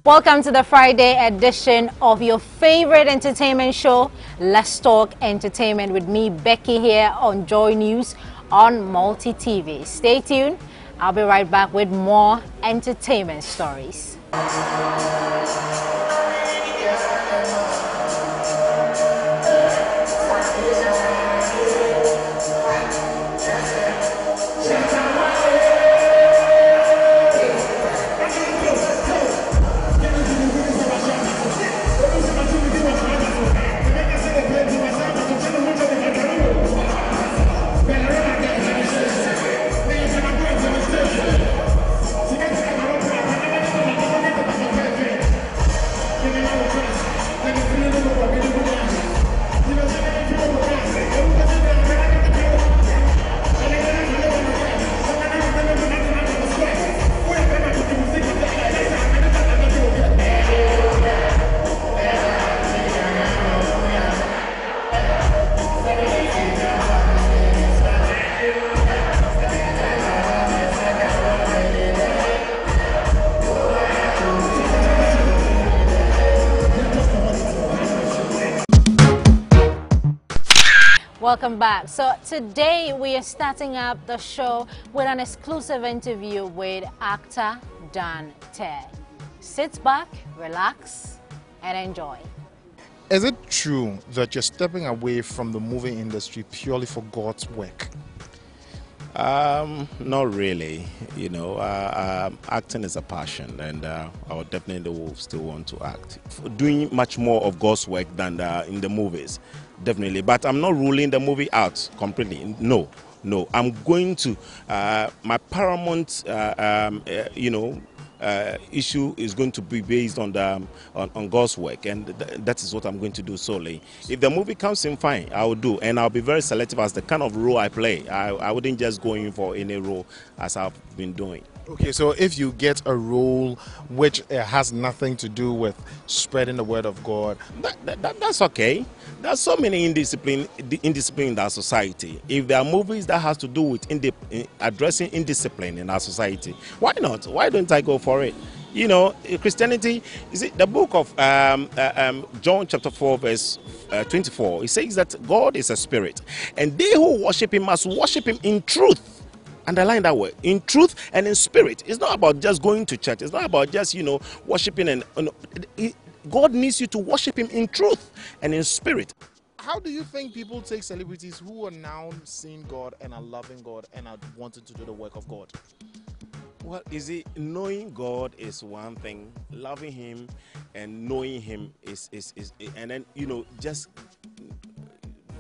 Welcome to the Friday edition of your favorite entertainment show, Let's Talk Entertainment, with me, Becky, here on Joy News on Multi TV. Stay tuned. I'll be right back with more entertainment stories. Welcome back. So today we are starting up the show with an exclusive interview with actor Dan Ted. Sit back, relax, and enjoy. Is it true that you're stepping away from the movie industry purely for God's work? Not really. You know, acting is a passion, and I would definitely will still want to act. Doing much more of God's work than in the movies, definitely. But I'm not ruling the movie out completely. No. I'm going to my paramount, issue is going to be based on on God's work, and that is what I'm going to do solely. If the movie comes in, fine, I will do, and I'll be very selective as the kind of role I play. I wouldn't just go in for any role as I've been doing. Okay, so if you get a role which has nothing to do with spreading the word of God, that's okay. There's so many indiscipline in our society. If there are movies that has to do with addressing indiscipline in our society, why not? Why don't I go for it? You know, Christianity, is it the book of John chapter 4 verse 24, it says that God is a spirit, and they who worship him must worship him in truth. Underline that word, in truth and in spirit. It's not about just going to church. It's not about just, worshiping. And God needs you to worship him in truth and in spirit. How do you think people take celebrities who are now seeing God and are loving God and are wanting to do the work of God? Well, knowing God is one thing, loving him and knowing him is and then, just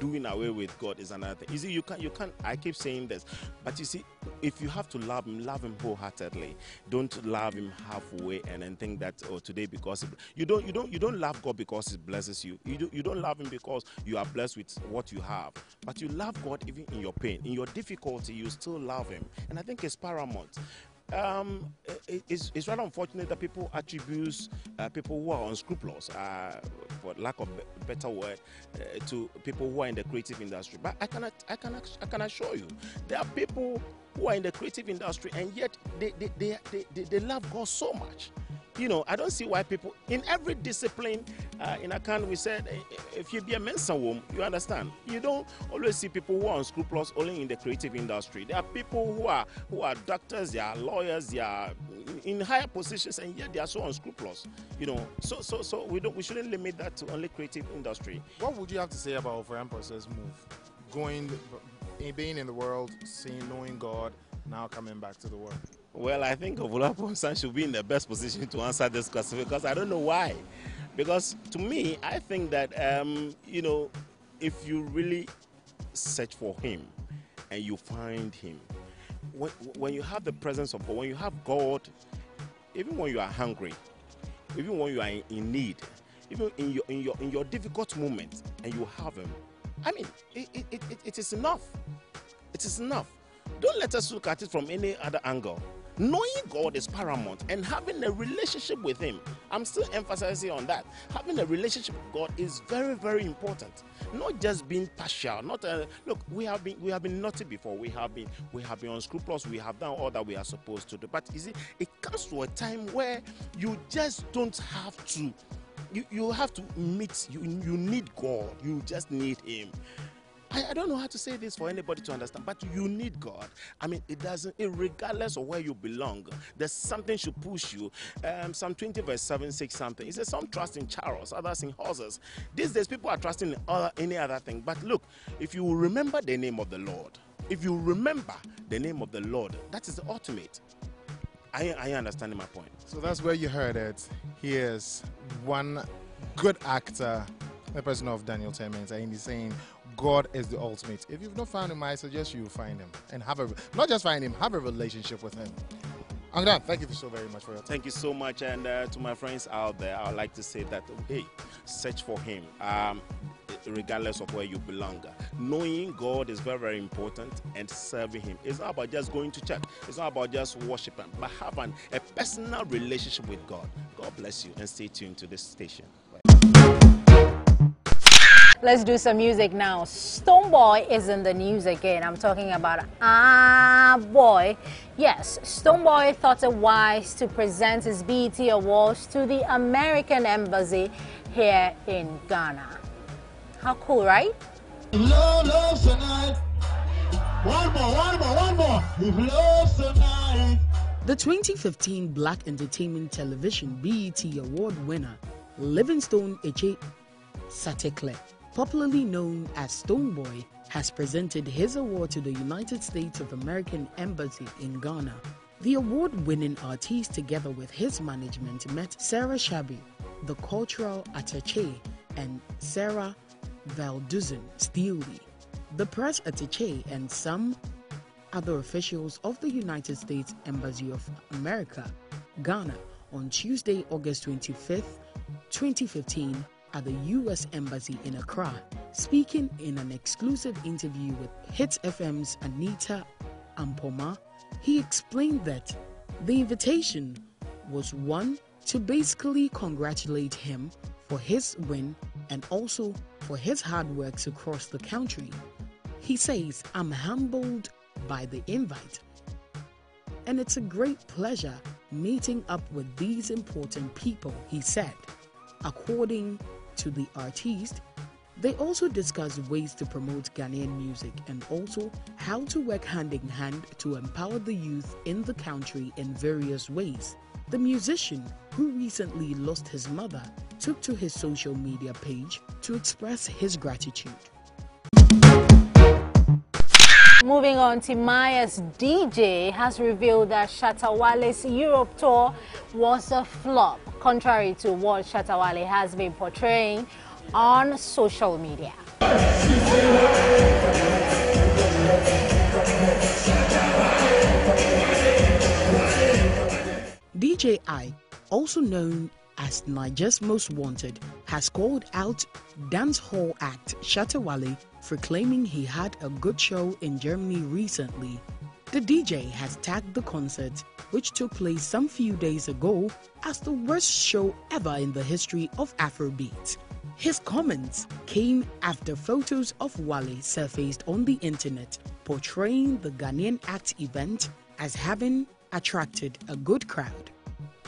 doing away with God is another thing. You see, you can't, I keep saying this, but you see, if you have to love him wholeheartedly. Don't love him halfway and then think that, today because you don't love God because he blesses you. You don't love him because you are blessed with what you have, but you love God even in your pain, in your difficulty. You still love him, and I think it's paramount. It's rather unfortunate that people attribute people who are unscrupulous, for lack of a better word, to people who are in the creative industry. But I can assure you, there are people who are in the creative industry and yet they love God so much. I don't see why people in every discipline, in account we said, if you be a Mensa woman, you understand. You don't always see people who are unscrupulous only in the creative industry. There are people who are doctors, they are lawyers, they are in higher positions, and yet they are so unscrupulous. So we shouldn't limit that to only creative industry. What would you have to say about Oframpo's move, being in the world, knowing God, now coming back to the world? Well, I think Oframpo should be in the best position to answer this question, because I don't know why. Because to me, I think that, if you really search for him and you find him, when you have the presence of God, when you have God, even when you are hungry, even when you are in need, even in your difficult moments, and you have him, I mean, it is enough. It is enough. Don't let us look at it from any other angle. knowing God is paramount and having a relationship with Him. I'm still emphasizing on that. Having a relationship with God is very, very important. Not just being partial. Not look. We have been naughty before. We have been unscrupulous. We have done all that we are supposed to do. But you see, it comes to a time where you just don't have to. You have to meet. You need God. You just need Him. I don't know how to say this for anybody to understand, but you need God. I mean, regardless of where you belong, there's something should push you. Psalm 20 verse 7 6 something. It says some trust in chariots, others in horses. These days people are trusting in any other thing. But look, if you remember the name of the Lord, that is the ultimate. Are you understanding my point? So that's where you heard it. He is one good actor, the person of Daniel Temmins, and he's saying God is the ultimate. If you've not found him, I suggest you find him and not just find him, have a relationship with him. Angdan, thank you so very much for your time. Thank you so much, and to my friends out there, I would like to say that, hey, search for Him, regardless of where you belong. Knowing God is very, very important, and serving Him. It's not about just going to church. It's not about just worshiping, but having a personal relationship with God. God bless you, and stay tuned to this station. Let's do some music now. Stonebwoy is in the news again. I'm talking about Boy. Yes, Stonebwoy thought it wise to present his BET Awards to the American Embassy here in Ghana. How cool, right? Love tonight. One more. Love tonight. The 2015 Black Entertainment Television BET Award winner, Livingstone Eche Satekle, popularly known as Stonebwoy, has presented his award to the United States of American Embassy in Ghana. The award-winning artist, together with his management, met Sarah Shabi, the cultural attaché, and Sarah Valduzen Steely, the press attaché, and some other officials of the United States Embassy of America, Ghana, on Tuesday, August 25th, 2015, at the U.S. Embassy in Accra. Speaking in an exclusive interview with Hits FM's Anita Ampoma, he explained that the invitation was one to basically congratulate him for his win and also for his hard works across the country. He says, "I'm humbled by the invite, and it's a great pleasure meeting up with these important people," he said. According to the artist, they also discussed ways to promote Ghanaian music and also how to work hand in hand to empower the youth in the country in various ways. The musician, who recently lost his mother, took to his social media page to express his gratitude. Moving on, Timaya's DJ has revealed that Shatta Wale's Europe tour was a flop, contrary to what Shatta Wale has been portraying on social media. DJ I, also known as Niger's Most Wanted, has called out dancehall act Shatta Wale for claiming he had a good show in Germany recently. The DJ has tagged the concert, which took place some few days ago, as the worst show ever in the history of Afrobeat. His comments came after photos of Wale surfaced on the internet portraying the Ghanaian act event as having attracted a good crowd.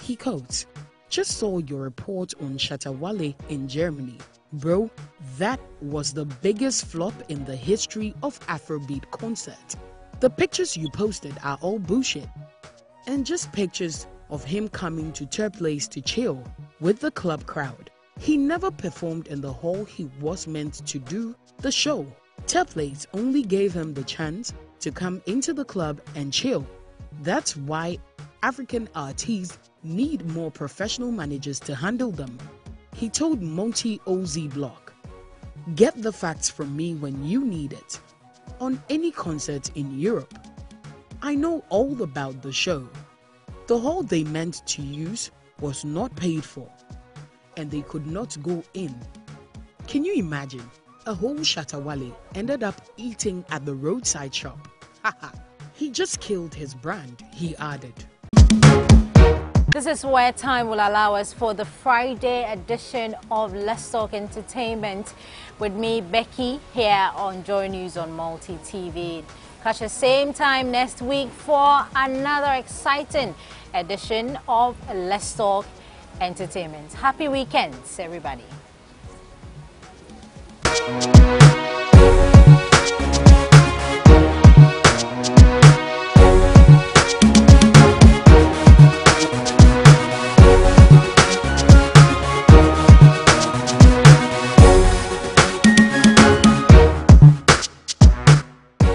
He quotes, "Just saw your report on Shatta Wale in Germany. Bro, that was the biggest flop in the history of Afrobeat concert. The pictures you posted are all bullshit. And just pictures of him coming to Tur Place to chill with the club crowd. He never performed in the hall he was meant to do the show. Tur Place only gave him the chance to come into the club and chill. That's why African artists need more professional managers to handle them." He told Monty OZ Blog, "Get the facts from me when you need it. On any concert in Europe, I know all about the show. The hall they meant to use was not paid for, and they could not go in. Can you imagine? A whole Shatta Wale ended up eating at the roadside shop. Haha. He just killed his brand," he added. This is where time will allow us for the Friday edition of Let's Talk Entertainment with me, Becky, here on Joy News on Multi TV. Catch the same time next week for another exciting edition of Let's Talk Entertainment. Happy weekends, everybody.